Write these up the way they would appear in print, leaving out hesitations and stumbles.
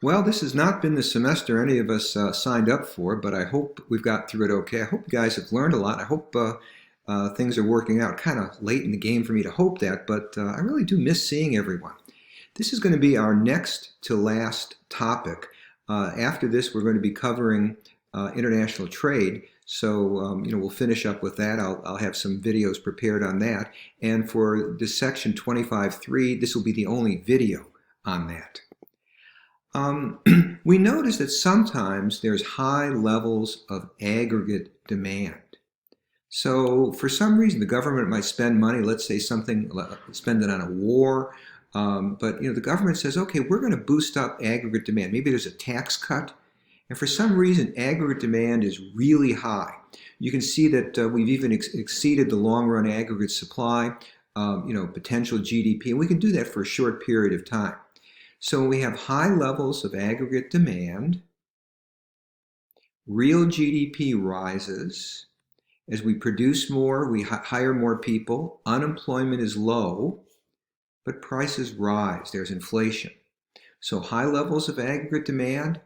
Well, this has not been the semester any of us signed up for, but I hope we've got through it okay. I hope you guys have learned a lot. I hope things are working out. Kind of late in the game for me to hope that, but I really do miss seeing everyone. This is going to be our next to last topic. After this, we're going to be covering international trade. So, we'll finish up with that. I'll have some videos prepared on that. And for this section 25.3, this will be the only video on that. We notice that sometimes there's high levels of aggregate demand. So for some reason, the government might spend money, let's say spend it on a war, but the government says, okay, we're going to boost up aggregate demand. Maybe there's a tax cut, and for some reason, aggregate demand is really high. You can see that we've even exceeded the long-run aggregate supply, potential GDP, and we can do that for a short period of time. So when we have high levels of aggregate demand, real GDP rises. As we produce more, we hire more people. Unemployment is low, but prices rise. There's inflation. So high levels of aggregate demand,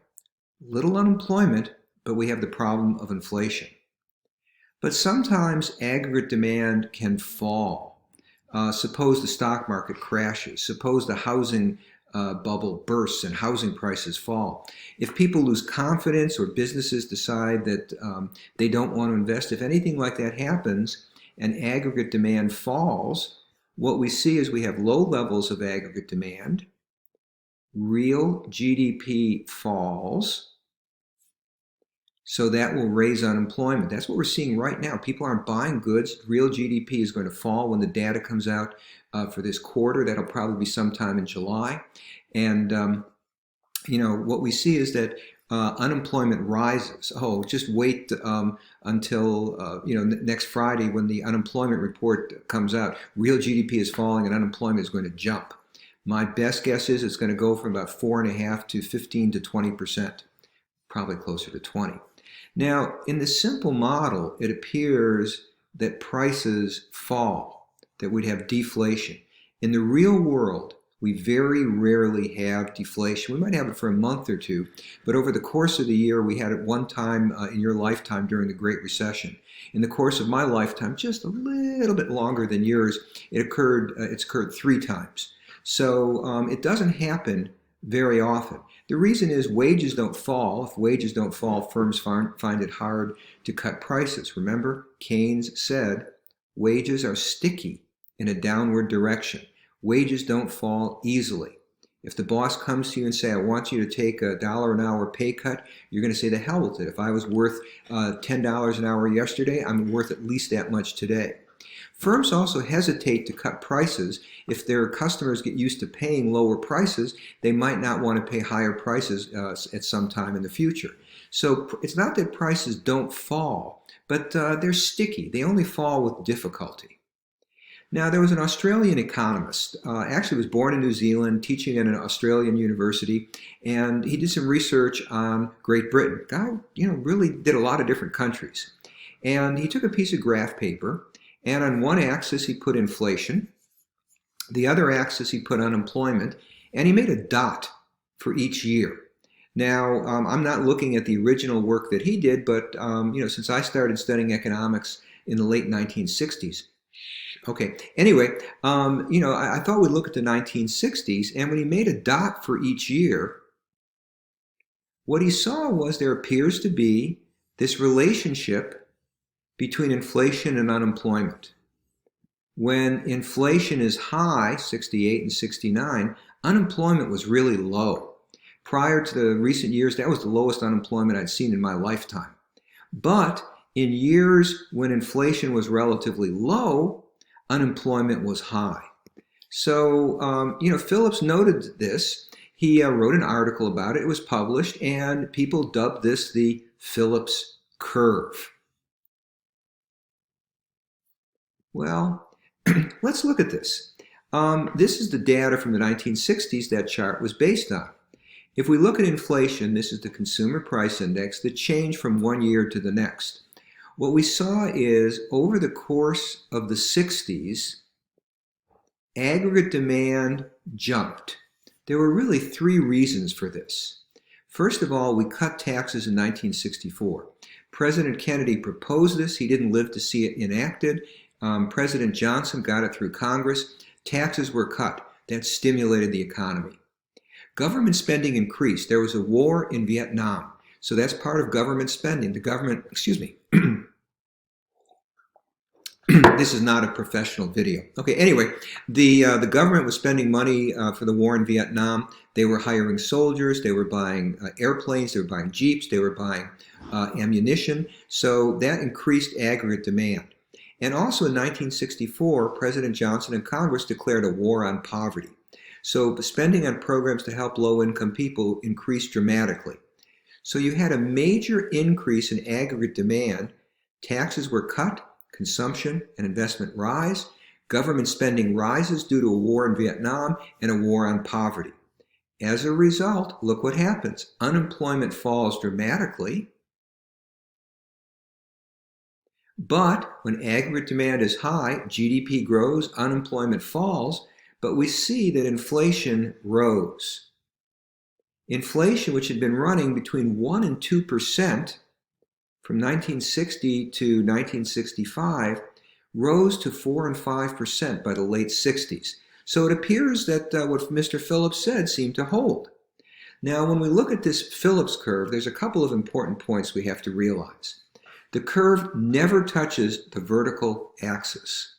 little unemployment, but we have the problem of inflation. But sometimes aggregate demand can fall. Suppose the stock market crashes. Suppose the housing bubble bursts and housing prices fall. If people lose confidence or businesses decide that they don't want to invest, if anything like that happens and aggregate demand falls, what we see is we have low levels of aggregate demand, real GDP falls, so that will raise unemployment. That's what we're seeing right now. People aren't buying goods. Real GDP is going to fall when the data comes out for this quarter. That'll probably be sometime in July. And, what we see is that unemployment rises. Oh, just wait until, next Friday when the unemployment report comes out. Real GDP is falling and unemployment is going to jump. My best guess is it's going to go from about 4.5% to 15 to 20%, probably closer to 20. Now, in the simple model, it appears that prices fall, that we'd have deflation. In the real world, we very rarely have deflation. We might have it for a month or two, but over the course of the year, we had it one time in your lifetime during the Great Recession. In the course of my lifetime, just a little bit longer than yours, it's occurred 3 times. So it doesn't happen very often. The reason is wages don't fall. If wages don't fall, firms find it hard to cut prices. Remember, Keynes said wages are sticky in a downward direction. Wages don't fall easily. If the boss comes to you and say, I want you to take $1 an hour pay cut, you're going to say, the hell with it. If I was worth $10 an hour yesterday, I'm worth at least that much today. Firms also hesitate to cut prices. If their customers get used to paying lower prices, they might not want to pay higher prices at some time in the future. So it's not that prices don't fall, but they're sticky. They only fall with difficulty. Now, there was an Australian economist, actually was born in New Zealand, teaching at an Australian university, and he did some research on Great Britain. Guy, really did a lot of different countries. And he took a piece of graph paper, and on one axis he put inflation, the other axis he put unemployment, and he made a dot for each year. Now, I'm not looking at the original work that he did, but since I started studying economics in the late 1960s. Okay, anyway, I thought we'd look at the 1960s, and when he made a dot for each year, what he saw was there appears to be this relationship between inflation and unemployment. When inflation is high, 68 and 69, unemployment was really low. Prior to the recent years, that was the lowest unemployment I'd seen in my lifetime. But in years when inflation was relatively low, unemployment was high. So, Phillips noted this. He wrote an article about it. It was published, and people dubbed this the Phillips curve. Well, let's look at this. This is the data from the 1960s that chart was based on. If we look at inflation, this is the consumer price index, the change from one year to the next. What we saw is over the course of the 60s, aggregate demand jumped. There were really three reasons for this. First of all, we cut taxes in 1964. President Kennedy proposed this. He didn't live to see it enacted. President Johnson got it through Congress. Taxes were cut. That stimulated the economy. Government spending increased. There was a war in Vietnam. So that's part of government spending. The government, excuse me. This is not a professional video. Okay, anyway, the government was spending money for the war in Vietnam. They were hiring soldiers. They were buying airplanes. They were buying jeeps. They were buying ammunition. So that increased aggregate demand. And also in 1964, President Johnson and Congress declared a war on poverty. So spending on programs to help low-income people increased dramatically. So you had a major increase in aggregate demand. Taxes were cut, consumption and investment rise, government spending rises due to a war in Vietnam and a war on poverty. As a result, look what happens. Unemployment falls dramatically. But when aggregate demand is high, GDP grows, unemployment falls, but we see that inflation rose. Inflation, which had been running between 1% and 2% from 1960 to 1965, rose to 4% and 5% by the late 60s. So it appears that what Mr. Phillips said seemed to hold. Now, when we look at this Phillips curve, there's a couple of important points we have to realize. The curve never touches the vertical axis.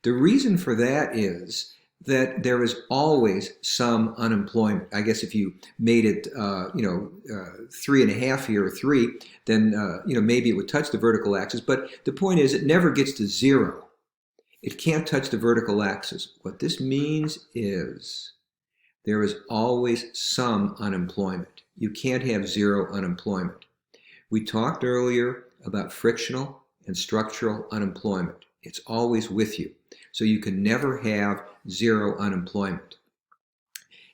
The reason for that is that there is always some unemployment. I guess if you made it, 3.5 here or 3, then, maybe it would touch the vertical axis. But the point is it never gets to 0. It can't touch the vertical axis. What this means is there is always some unemployment. You can't have 0 unemployment. We talked earlier about frictional and structural unemployment. It's always with you. So you can never have 0 unemployment.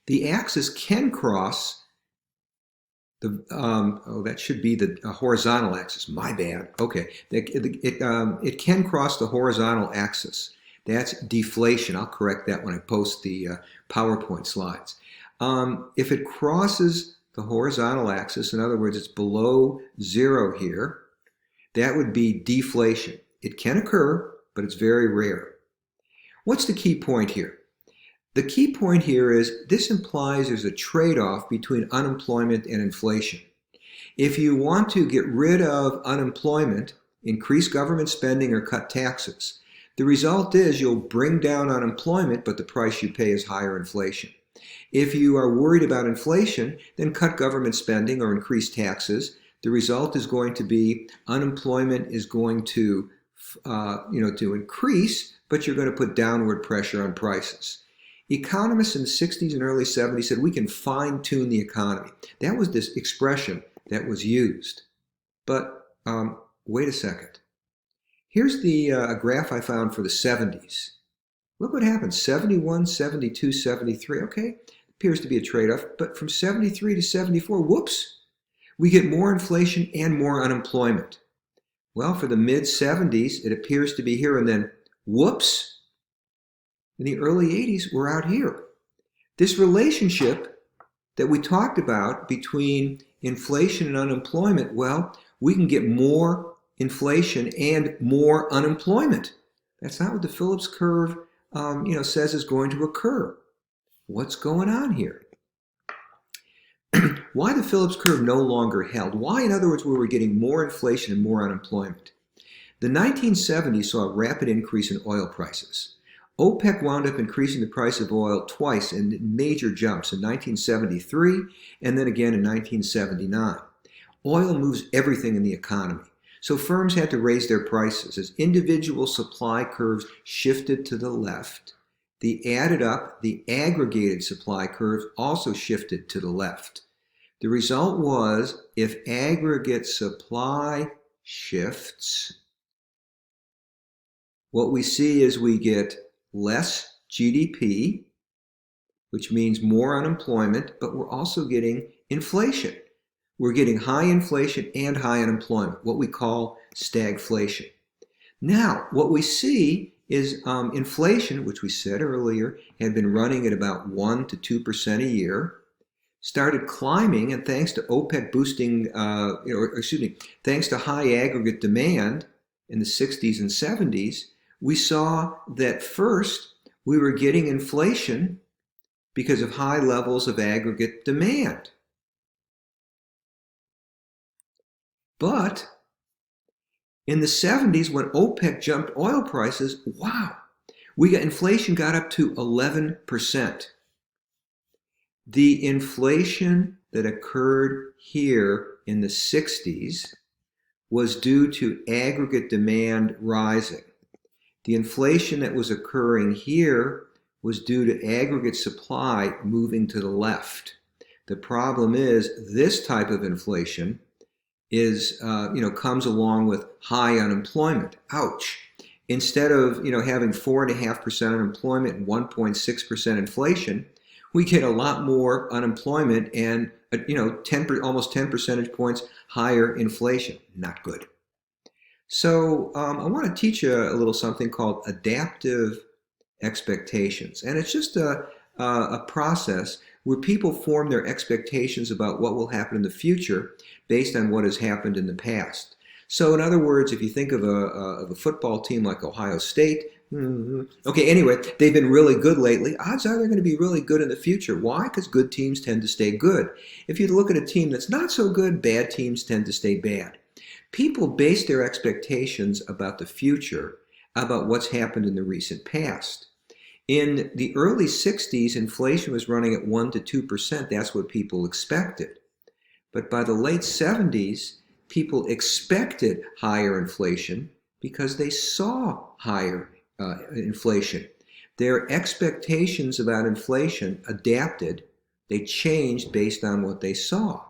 The axis can cross the, that should be the horizontal axis. My bad. Okay. It can cross the horizontal axis. That's deflation. I'll correct that when I post the PowerPoint slides. If it crosses the horizontal axis, in other words, it's below 0 here, that would be deflation. It can occur, but it's very rare. What's the key point here? The key point here is this implies there's a trade-off between unemployment and inflation. If you want to get rid of unemployment, increase government spending or cut taxes, the result is you'll bring down unemployment, but the price you pay is higher inflation. If you are worried about inflation, then cut government spending or increase taxes. The result is going to be unemployment is going to increase, but you're going to put downward pressure on prices. Economists in the 60s and early 70s said we can fine-tune the economy. That was this expression that was used. But wait a second. Here's the graph I found for the 70s. Look what happened, 71, 72, 73. Okay, appears to be a trade-off. But from 73 to 74, whoops, we get more inflation and more unemployment. Well, for the mid-70s, it appears to be here, and then whoops, in the early 80s, we're out here. This relationship that we talked about between inflation and unemployment, well, we can get more inflation and more unemployment. That's not what the Phillips curve says is going to occur. What's going on here? Why the Phillips curve no longer held? Why, in other words, we were getting more inflation and more unemployment? The 1970s saw a rapid increase in oil prices. OPEC wound up increasing the price of oil twice in major jumps in 1973 and then again in 1979. Oil moves everything in the economy. So firms had to raise their prices as individual supply curves shifted to the left. The aggregated supply curves also shifted to the left. The result was if aggregate supply shifts, what we see is we get less GDP, which means more unemployment, but we're also getting inflation. We're getting high inflation and high unemployment, what we call stagflation. Now, what we see is inflation, which we said earlier had been running at about 1 to 2% a year, started climbing, and thanks to OPEC boosting, thanks to high aggregate demand in the 60s and 70s, we saw that first we were getting inflation because of high levels of aggregate demand. But in the 70s, when OPEC jumped oil prices, wow, inflation got up to 11%. The inflation that occurred here in the 60s was due to aggregate demand rising. The inflation that was occurring here was due to aggregate supply moving to the left. The problem is this type of inflation is, comes along with high unemployment. Ouch. Instead of, having 4.5% unemployment and 1.6% inflation, we get a lot more unemployment and, almost 10 percentage points higher inflation. Not good. So I want to teach you a little something called adaptive expectations. And it's just a process where people form their expectations about what will happen in the future based on what has happened in the past. So in other words, if you think of a football team like Ohio State, anyway, they've been really good lately. Odds are they're going to be really good in the future. Why? Because good teams tend to stay good. If you look at a team that's not so good, bad teams tend to stay bad. People base their expectations about the future about what's happened in the recent past. In the early 60s, inflation was running at 1 to 2%. That's what people expected. But by the late 70s, people expected higher inflation because they saw higher inflation. Their expectations about inflation adapted. They changed based on what they saw.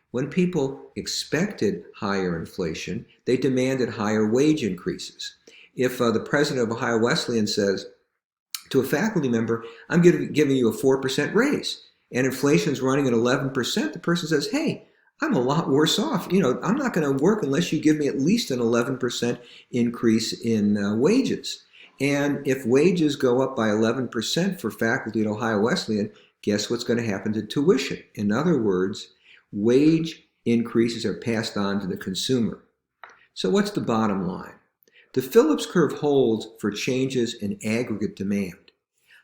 When people expected higher inflation, they demanded higher wage increases. If the president of Ohio Wesleyan says to a faculty member, I'm giving you a 4% raise, and inflation's running at 11%, the person says, hey, I'm a lot worse off. I'm not going to work unless you give me at least an 11% increase in wages. And if wages go up by 11% for faculty at Ohio Wesleyan, guess what's going to happen to tuition? In other words, wage increases are passed on to the consumer. So what's the bottom line? The Phillips curve holds for changes in aggregate demand.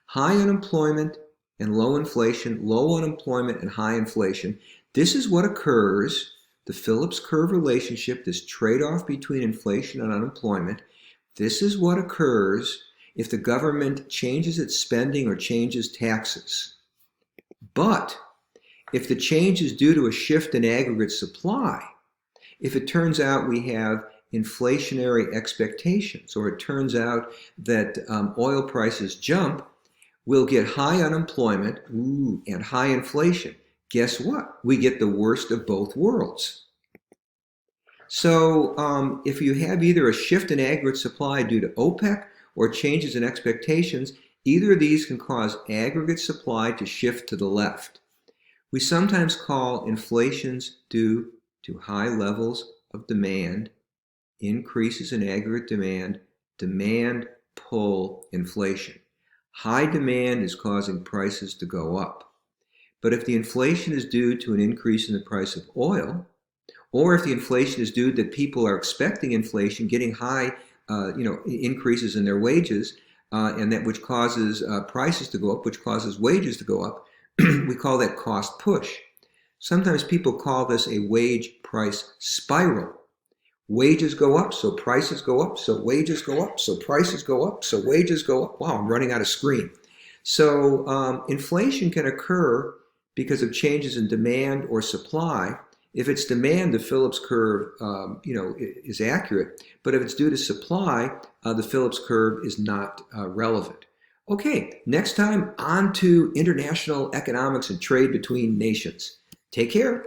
High unemployment and low inflation, low unemployment and high inflation. This is what occurs, the Phillips curve relationship, this trade-off between inflation and unemployment. This is what occurs if the government changes its spending or changes taxes. But if the change is due to a shift in aggregate supply, if it turns out we have inflationary expectations, or it turns out that oil prices jump, we'll get high unemployment and high inflation. Guess what? We get the worst of both worlds. So if you have either a shift in aggregate supply due to OPEC or changes in expectations, either of these can cause aggregate supply to shift to the left. We sometimes call inflations due to high levels of demand, increases in aggregate demand, demand pull inflation. High demand is causing prices to go up. But if the inflation is due to an increase in the price of oil, or if the inflation is due that people are expecting inflation, getting high increases in their wages, and that which causes prices to go up, which causes wages to go up, we call that cost push. Sometimes people call this a wage price spiral. Wages go up, so prices go up, so wages go up, so prices go up, so wages go up. Wow, I'm running out of screen. So inflation can occur because of changes in demand or supply. If it's demand, the Phillips curve is accurate. But if it's due to supply, the Phillips curve is not relevant. Okay, next time on to international economics and trade between nations. Take care.